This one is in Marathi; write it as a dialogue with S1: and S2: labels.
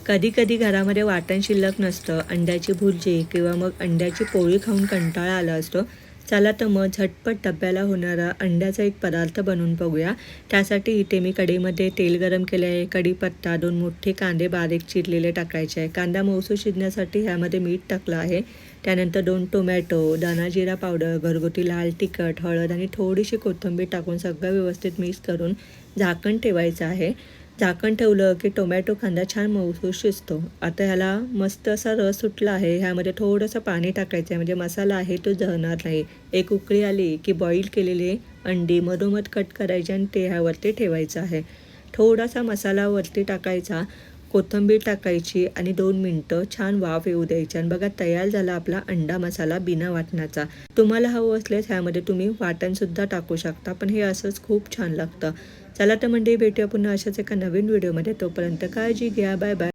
S1: कधी-कधी घरामध्ये वाटण शिल्लक नसतं, अंड्याची भुर्जी किंवा मग अंड्याची पोळी खाऊन कंटाळा आला असतो. चला तर मग झटपट डब्याला होणारा अंड्याचा एक पदार्थ बनवून बघूया. त्यासाठी इथे मी कढईमध्ये तेल गरम केले आहे. कढीपत्ता, 2 मोठे कांदे बारीक चिरलेले टाकायचे आहे. कांदा मऊसूर शिजण्यासाठी ह्यामध्ये मीठ टाकलं आहे. त्यानंतर 2 टोमॅटो, धना जिरा पावडर, घरगुती लाल तिखट, हळद आणि थोडीशी कोथिंबीर टाकून सगळं व्यवस्थित मिक्स करून झाकण ठेवायचं आहे. झाकण ठेवलं की टोमॅटो कांदा छान मऊसूर शिजतो. आता ह्याला मस्त असा रस सुटला आहे. ह्यामध्ये थोडंसं पाणी टाकायचं आहे म्हणजे मसाला आहे तो जळणार नाही. एक उकळी आली की बॉईल केलेली अंडी मधोमध कट करायची आणि ते ह्यावरती ठेवायचं आहे. थोडासा मसाला वरती टाकायचा, कोथिंबीर टाकायची आणि 2 मिनटं छान वाफ येऊ द्यायची आणि बघा तयार झाला आपला अंडा मसाला बिना वाटणाचा. तुम्हाला हवं असल्यास ह्यामध्ये तुम्ही वाटणसुद्धा टाकू शकता, पण हे असंच खूप छान लागतं. चला तर मंडळी, भेटूया पुन्हा अशाच एका नवीन व्हिडिओमध्ये. तोपर्यंत काळजी घ्या. Bye bye.